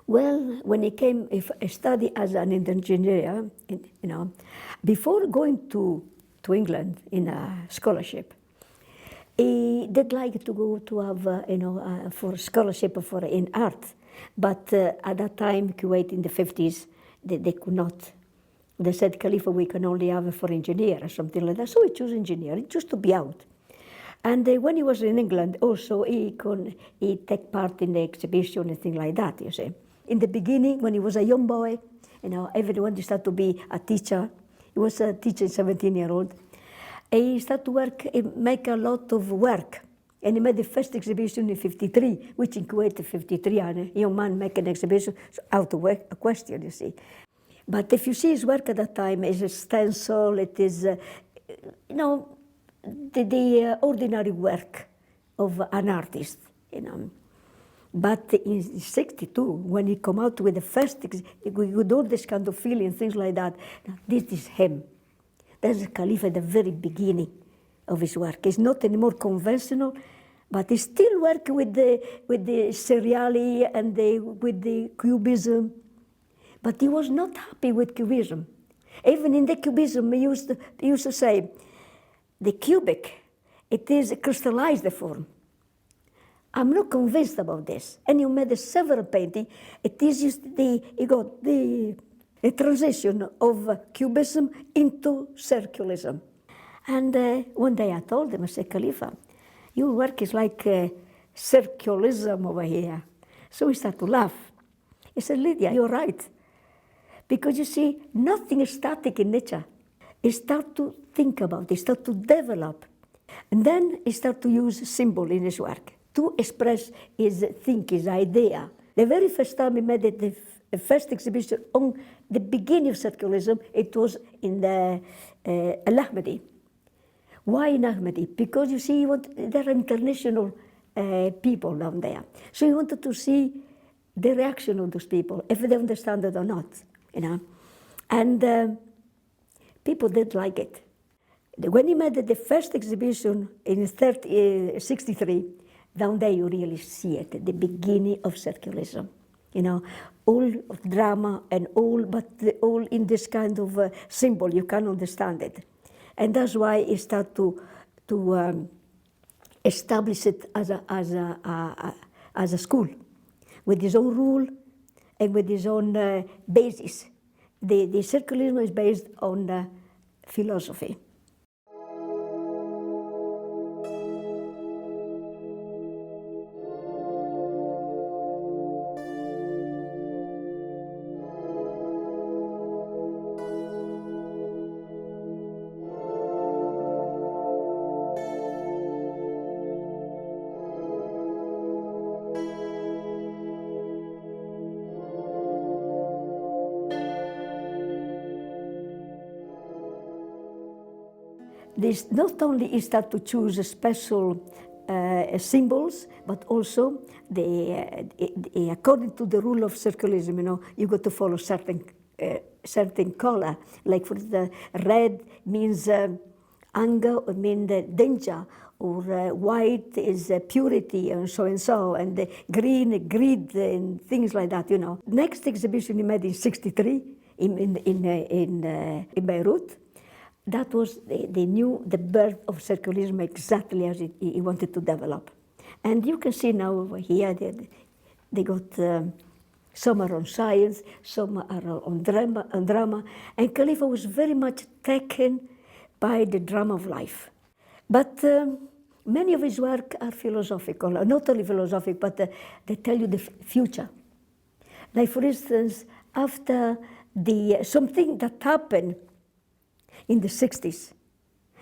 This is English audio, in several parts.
Well, when he came, if I studied as an engineer, before going to England in a scholarship, he did like to go to have, for scholarship for in art. But at that time, Kuwait in the 50s, they could not. They said, Khalifa, we can only have it for engineer or something like that. So he chose engineering just to be out. And when he was in England, also he take part in the exhibition and things like that, you see. In the beginning, when he was a young boy, everyone started to be a teacher. He was a teacher, 17-year-old. He started to work, make a lot of work. And he made the first exhibition in 53, which in Kuwait in 53, and a young man make an exhibition out of a question, you see. But if you see his work at that time, it's a stencil, it is, the ordinary work of an artist, But in 62, when he come out with the first, with all this kind of feeling, things like that, this is him. That's Khalifa at the very beginning of his work. It's not anymore conventional, but he still work with the seriali and with the cubism. But he was not happy with cubism. Even in the cubism, he used to say, the cubic, it is crystallized the form. I'm not convinced about this. And you made several paintings. It is just you got the transition of cubism into circulism. And one day I told him, I said, Khalifa, your work is like circulism over here. So he started to laugh. He said, Lydia, you're right. Because you see, nothing is static in nature. He started to think about it, start to develop. And then he started to use symbol in his work to express his thinking, his idea. The very first time he made it, the first exhibition on the beginning of circulism, it was in the Al-Ahmadi. Why in Ahmadi? Because you see, there are international people down there. So he wanted to see the reaction of those people, if they understand it or not, And people did like it. When he made the first exhibition in 63, down there you really see it, the beginning of circulism. All of drama and all in this kind of symbol, you can understand it. And that's why he started to establish it as a school, with his own rule and with his own basis. The circulism is based on philosophy. This not only is that to choose special symbols, but also according to the rule of circulism, you got to follow certain color. Like for the red means anger, or means danger, or white is purity, and so, and the green, greed, and things like that. Next exhibition he made in '63 in Beirut. That was the birth of circulism exactly as he wanted to develop. And you can see now over here, they got some are on science, some are on drama. And Khalifa was very much taken by the drama of life. But many of his work are philosophical, not only philosophic, but they tell you the future. Like for instance, after something that happened in the 60s,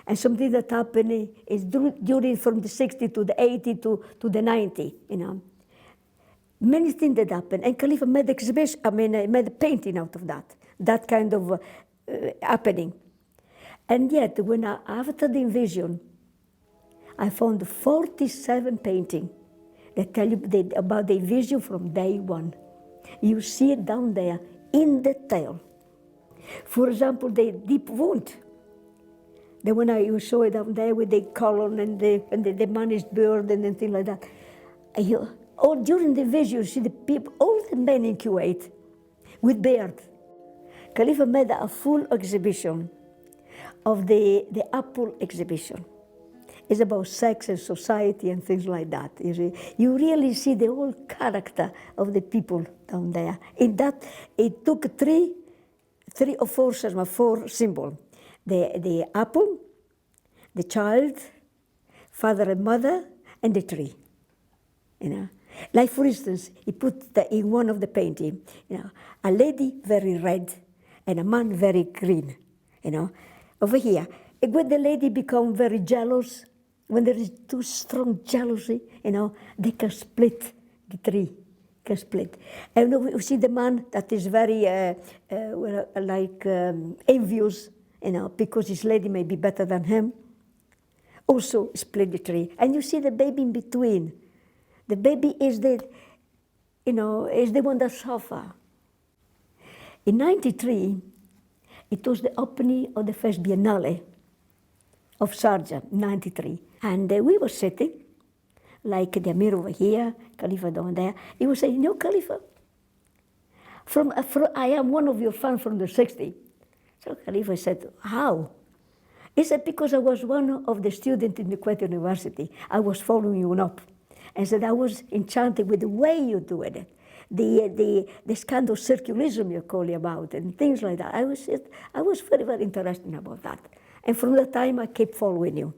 and something that happened is during from the 60 to the 80 to the 90, Many things that happened, and Khalifa made exhibition, made a painting out of that kind of happening. And yet, after the invasion, I found 47 paintings that tell you about the invasion from day one. You see it down there in detail. For example, the deep wound. When you saw it down there with the column and the managed bird and things like that. Or during the vision, you see the people, all the men in Kuwait with beard. Khalifa made a full exhibition of the Apple exhibition. It's about sex and society and things like that. You see, you really see the whole character of the people down there. In that, it took three or four symbols: the apple, the child, father and mother, and the tree. You know, like for instance, he put in one of the painting, you know, a lady very red and a man very green. You know, over here, when the lady become very jealous, when there is too strong jealousy, you know, they can split the tree, can split. And we see the man that is very envious, you know, because his lady may be better than him. Also split the tree, and you see the baby in between. The baby is the one that suffer. In '93, it was the opening of the first Biennale of Sharjah, '93. And we were sitting, like the Amir over here, Khalifa down there. He was saying, you know, Khalifa, I am one of your fans from the '60s. So Khalifa said, how? He said, because I was one of the students in the Kuwait University. I was following you up. And said, I was enchanted with the way you do it, this kind of circulism you're calling about, and things like that. I was very, very interested about that. And from that time, I kept following you.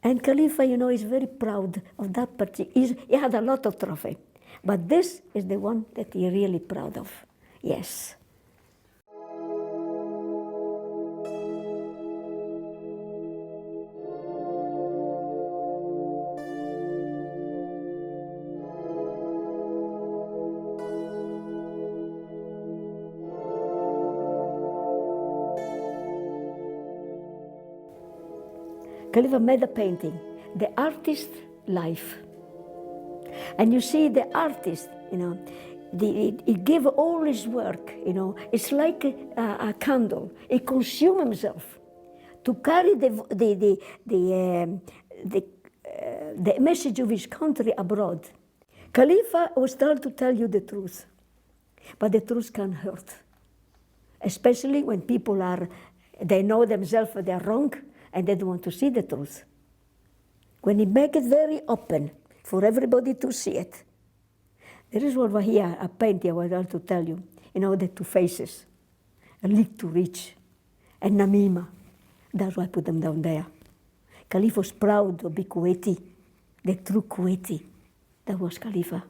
And Khalifa, you know, is very proud of that particular. He had a lot of trophies, but this is the one that he's really proud of. Yes. Khalifa made a painting, the artist's life. And you see the artist, you know, he gave all his work, you know. It's like a candle. He consumed himself to carry the message of his country abroad. Khalifa was trying to tell you the truth, but the truth can hurt, especially when people they know themselves they're wrong, and they don't want to see the truth. When he make it very open for everybody to see it, there is over here a painting I want to tell you, you know, the two faces, a leak to reach, and Namima. That's why I put them down there. Khalifa was proud to be Kuwaiti, the true Kuwaiti. That was Khalifa.